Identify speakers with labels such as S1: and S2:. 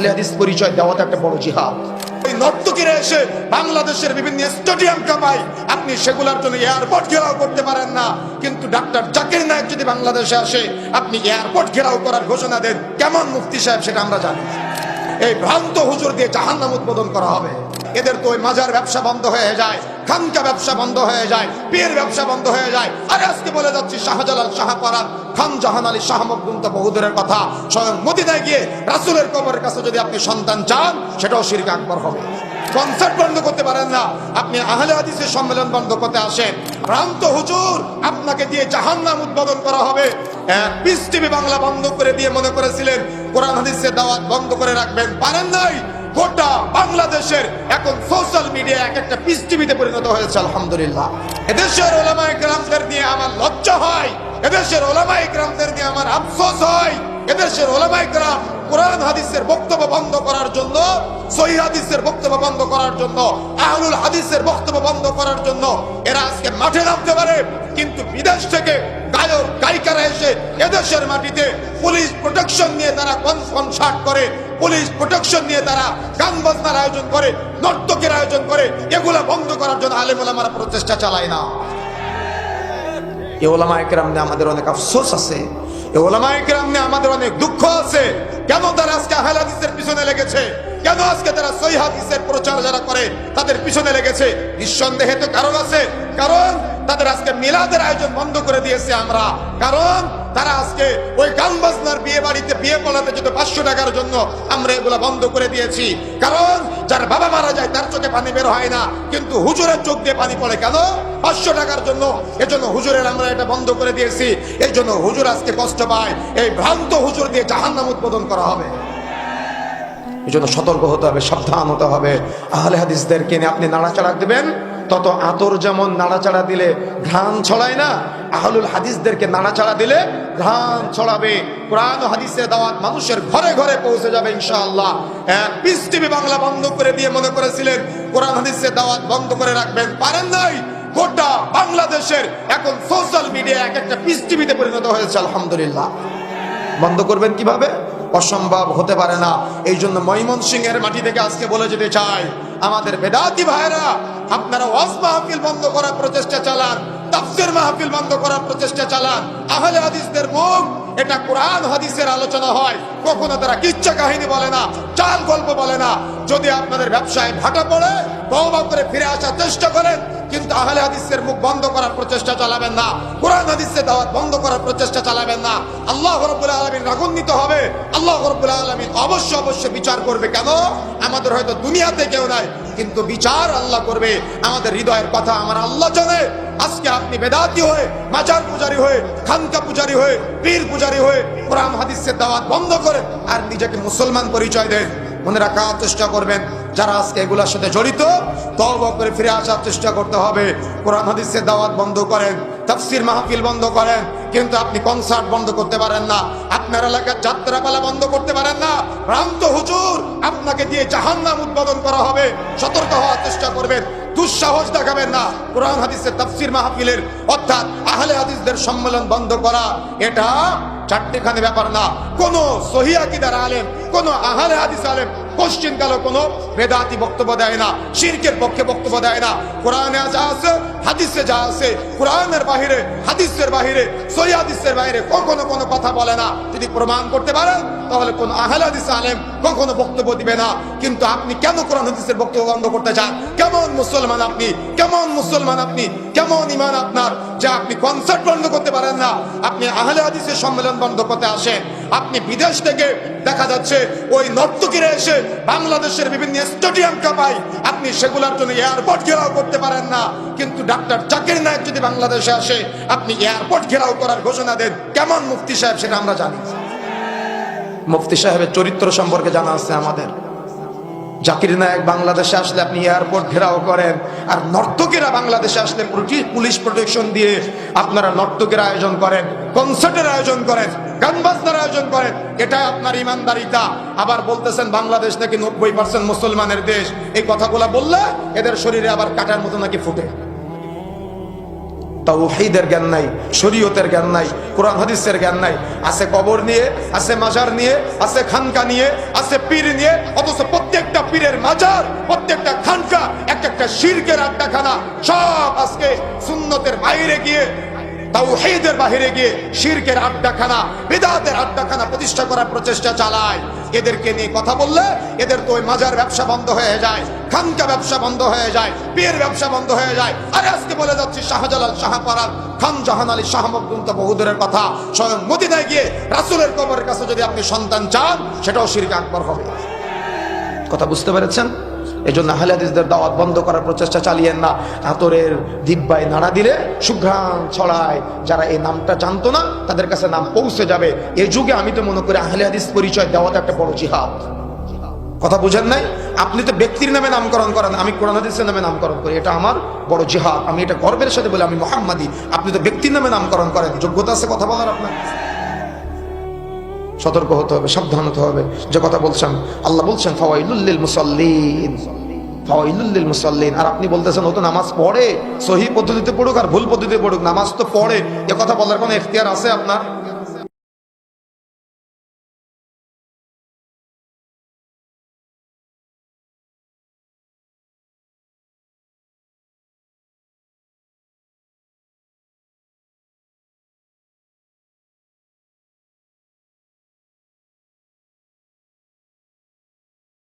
S1: আহলে হাদিস পরিচয় দেওয়াটা একটা বড় জিহাদ। ওই নর্তকীরা এসে বাংলাদেশের বিভিন্ন স্টেডিয়াম কামায়, আপনি সেগুলোর জন্য এয়ারপোর্ট ঘেরাও করতে পারেন না, কিন্তু ডাক্তার জাকির নায়েক যদি বাংলাদেশে আসে আপনি এয়ারপোর্ট ঘেরাও করার ঘোষণা দেন, কেমন মুফতি সাহেব সেটা আমরা জানি। এই ভ্রান্ত হুজুর দিয়ে জাহান্নাম উদ্বোধন করা হবে। এদের তো ওই মাজার ব্যবসা বন্ধ হয়ে যায়, খানকা ব্যবসা বন্ধ হয়ে যায়, পীর ব্যবসা বন্ধ হয়ে যায়। আর আজকে বলে যাচ্ছি শাহজালাল, শাহপরান, খান জাহান আলী, শাহ মখদুম তো বহুদূরের কথা। স্বয়ং মদিনায় গিয়ে রাসূলের কবরের কাছে যদি আপনি সন্তান চান, সেটাও শিরক আকবার হবে। কনসার্ট বন্ধ করতে পারেন না, আপনি আহলে হাদিসের সম্মেলন বন্ধ করতে আসেন। ভ্রান্ত হুজুর, আপনাকে দিয়ে জাহান্নাম উদ্বোধন করা হবে। পিস টিভি বাংলা বন্ধ করে দিয়ে মনে করেছিলেন কোরআন হাদিসের দাওয়াত বন্ধ করে রাখবেন, পারেন নাই। গোটা বাংলাদেশের এখন সোশ্যাল মিডিয়া এক একটা পিস টিভিতে পরিণত হয়েছে। আলহামদুলিল্লাহ, এদেশের ওলামায়ে কেরামদের নিয়ে আমার লজ্জা হয়, এদেশের ওলামায়ে কেরামদের নিয়ে আমার আফসোস হয়। এদেশের ওলামায়ে কেরাম কোরআন হাদিসের বক্তব্য বন্ধ করার জন্য, সহিহ হাদিসের বক্তব্য বন্ধ করার জন্য, আহলুল হাদিসের বক্তব্য বন্ধ করার জন্য এরা আজকে মাঠে নামতে পারে, কিন্তু বিদেশ থেকে গায়ক গায়িকারা এসে এদেশের মাটিতে পুলিশ প্রোটেকশন নিয়ে তারা কনসার্ট করে, পুলিশ প্রোটেকশন নিয়ে তারা গান বাজনার আয়োজন করে, নর্তকের আয়োজন করে। এগুলা বন্ধ করার জন্য আলেম ওলামারা প্রচেষ্টা চালায় না। এই ওলামায়ে কেরাম নিয়ে আমাদের অনেক আফসোস আছে, এই ওলামায়ে কেরাম নিয়ে আমাদের অনেক দুঃখ আছে। কেন তারা আজকে আহলে হাদিসের পিছনে লেগেছে? কেন আজকে তারা সহিহ হাদিসের প্রচার যারা করে তাদের পিছনে লেগেছে? নিঃসন্দেহে তো কারণ আছে। কারণ তাদের আজকে মিলাদের আয়োজন বন্ধ করে দিয়েছে আমরা, কারণ তারা আজকে ওই গান বাজনার বিয়ে বাড়িতে বিয়ে পড়াতে যেত 500 টাকার জন্য, আমরা এগুলা বন্ধ করে দিয়েছি। কারণ যার বাবা মারা যায় তার চোখে পানি বের হয় না, কিন্তু হুজুরের চোখ দিয়ে পানি পড়ে কেন? 500 টাকার জন্য। এজন্য হুজুরের আমরা এটা বন্ধ করে দিয়েছি। এই জন্য হুজুর আজকে কষ্ট পায়। এই ভ্রান্ত হুজুর দিয়ে জাহান্নাম উদ্বোধন করা হবে। এই জন্য সতর্ক হতে হবে, সাবধান হতে হবে। আহলে হাদিসদেরকে নিয়ে আপনি নাড়াচাড়া দিবেন, তত আতর যেমন নাড়াচাড়া দিলে ঘ্রাণ ছড়ায় না, আহলুল হাদিসদেরকে নাড়াচাড়া দিলে ঘ্রাণ ছড়াবে। কোরআন ও হাদিসের দাওয়াত মানুষের ঘরে ঘরে পৌঁছে যাবে ইনশাআল্লাহ। পিস টিভি বাংলা বন্ধ করে দিয়ে মনে করেছিলেন কোরআন হাদিসের দাওয়াত বন্ধ করে রাখবেন, পারেন নাই। গোটা বাংলাদেশের এখন সোশ্যাল মিডিয়া এক একটা পিস টিভিতে পরিণত হয়েছে। আলহামদুলিল্লাহ, বন্ধ করবেন কিভাবে? অসম্ভব, হতে পারে না। এই জন্য ময়মনসিংহের মাটি থেকে আজকে বলে যেতে চাই, আমাদের বেদাতি ভাইরা, আপনারা ওয়াজ মাহফিল বন্ধ করার প্রচেষ্টা চালান, তাফসীর মাহফিল বন্ধ করার প্রচেষ্টা চালান। আহলে হাদিসদের মুখ, এটা কোরআন হাদিসের আলোচনা হয়, কখনো তারা কিচ্ছা কাহিনী বলে না, চাল গল্প বলে না। যদি আপনাদের ব্যবসায় ভাটা পড়ে, তওবা করে ফিরে আসার চেষ্টা করেন, কিন্তু আহলে হাদিসের মুখ বন্ধ করার প্রচেষ্টা চালাবেন না, কোরআন হাদিসের দাওয়াত বন্ধ করার প্রচেষ্টা চালাবেন না। আল্লাহ রাব্বুল আলামিন রাগান্বিত হবে। আল্লাহ রাব্বুল আলামিন অবশ্যই বিচার করবে। কেন? আমাদের হয়তো দুনিয়াতে কেউ নাই, কিন্তু বিচার আল্লাহ করবে। আমাদের হৃদয়ের কথা আমার আল্লাহ জানে। আজকে আপনি বেদাতি হয়ে, মাজার পূজারি হয়ে, খানকা পূজারি হয়ে, পীর পূজারি হয়ে কোরআন হাদিসের দাওয়াত বন্ধ করেন আর নিজেকে মুসলমান পরিচয় দেন। মনে রাখার চেষ্টা করবেন, যারা আজকে এগুলোর সাথে জড়িত, তওবা করে ফিরে আসার চেষ্টা করতে হবে। কোরআন হাদিসের দাওয়াত বন্ধ করেন, তাফসীর মাহফিল বন্ধ করেন, কিন্তু আপনি কনসার্ট বন্ধ করতে পারেন না, আপনার এলাকার যাত্রাপালা বন্ধ করতে পারেন না। ভ্রান্ত হুজুর, আপনাকে দিয়ে জাহান্নাম উদ্বোধন করা হবে। সতর্ক হওয়ার চেষ্টা করবেন, দুঃসাহস দেখাবেন না। কোরআন হাদিসের তাফসীর মাহফিলের অর্থাৎ আহলে হাদিসদের সম্মেলন বন্ধ করা, এটা চারটিখানি ব্যাপার না। কোন সহিহ আকীদার আলেম, কোন আহলে হাদিস আলেম কোশ্চিন কালো কোন বেদাতি বক্তব্য দেয় না, শিরকের পক্ষে বক্তব্য দেয় না। কোরআনে যা আছে, হাদিসে যা আছে, কোরআনের বাহিরে, হাদিসের বাহিরে, সহিহ হাদিসের বাহিরে কখনো কোনো কথা বলে না। যদি প্রমাণ করতে পারেন, তাহলে কোন আহলে হাদিস আলেম কখনো বক্তব্য দিবে না। কিন্তু আপনি কেন কোরআন হাদিসের বক্তব্য বন্ধ করতে চান? কেমন মুসলমান আপনি? কেমন মুসলমান আপনি? কেমন ঈমান আপনার যে আপনি কনসার্ট বন্ধ করতে পারেন না, আপনি আহলে হাদিসের সম্মেলন বন্ধ করতে আসেন? আপনি বিদেশ থেকে দেখা যাচ্ছে ওই নর্তকীরা এসে বাংলাদেশের বিভিন্ন স্টেডিয়াম কামায়, আপনি সেগুলোর জন্য এয়ারপোর্ট ঘেরাও করতে পারেন না, কিন্তু ডাক্তার জাকির নায়েক যদি বাংলাদেশে আসে আপনি এয়ারপোর্ট ঘেরাও করার ঘোষণা দেন। কেমন মুফতি সাহেব সেটা আমরা জানি। মুফতি সাহেবের চরিত্র সম্পর্কে জানা আছে আমাদের। জাকির নায়েক বাংলাদেশে আসলে আপনি এয়ারপোর্ট ঘেরাও করেন, আর নর্তকীরা বাংলাদেশে আসলে পুলিশ প্রোটেকশন দিয়ে আপনারা নর্তকের আয়োজন করেন, কনসার্টের আয়োজন করেন, গান বাজনার আয়োজন করেন। এটা আপনার ইমানদারিতা। আবার বলতেছেন বাংলাদেশ নাকি 90% মুসলমানের দেশ। এই কথাগুলা বললে এদের শরীরে আবার কাটার মতো নাকি ফুটে। তাওহীদের জ্ঞান নাই, শরীয়তের জ্ঞান নাই, কোরআন হাদিসের জ্ঞান নাই। আছে কবর নিয়ে, আছে মাজার নিয়ে, আছে খানকা নিয়ে, আছে পীর নিয়ে, অথচ প্রত্যেকটা পীরের মাজার, প্রত্যেকটা খানকা এক একটা শিরকের আড্ডাখানা। সব আজকে সুন্নতের বাইরে গিয়ে, তাওহীদের বাইরে গিয়ে শিরকের আড্ডাখানা, বিদআতের আড্ডাখানা প্রতিষ্ঠা করার প্রচেষ্টা চালায়। এদেরকে নিয়ে কথা বললে এদের তো ওই মাজার ব্যবসা বন্ধ হয়ে যায়, খানকা ব্যবসা বন্ধ হয়ে যায়, পীর ব্যবসা বন্ধ হয়ে যায়। আরে আজকে বলে যাচ্ছি শাহজালাল, শাহপারার, খান জাহান আলী, শাহ মখদুম তো বহুদূরের কথা। স্বয়ং মদিনায় গিয়ে রাসূলের কবরের কাছে যদি আপনি সন্তান চান, সেটাও শিরক আকবার হবে। কথা বুঝতে পেরেছেন? এই জন্য আহলে হাদিসদের দাওয়াত বন্ধ করার প্রচেষ্টা চালিয়েন না। আতরের দিব্যায় নাড়া দিলে সুঘ্রাণ ছড়ায়, যারা এই নামটা জানতো না তাদের কাছে নাম পৌঁছে যাবে। এই যুগে আমি তো মনে করি আহলে হাদিস পরিচয় দেওয়াটা একটা বড় জিহাদ। কথা বুঝেন নাই? আপনি তো ব্যক্তির নামে নামকরণ করেন, আমি কোরআন হাদিসের নামে নামকরণ করি, এটা আমার বড় জিহাদ। আমি এটা গর্বের সাথে বলি আমি মুহাম্মাদি। আপনি তো ব্যক্তির নামে নামকরণ করেন, যোগ্যতা আছে কথা বলার আপনার? সতর্ক হতে হবে, সাবধান হতে হবে। যে কথা বলছেন, আল্লাহ বলছেন ফাওয়াইলুল লিল মুসাল্লিন, ফাওয়াইলুল লিল মুসাল্লিন। আর আপনি বলতেছেন ও তো নামাজ পড়ে, সহি পদ্ধতিতে পড়ুক আর ভুল পদ্ধতিতে পড়ুক, নামাজ তো পড়ে। এ কথা বলার কোনো এখতিয়ার আছে আপনার?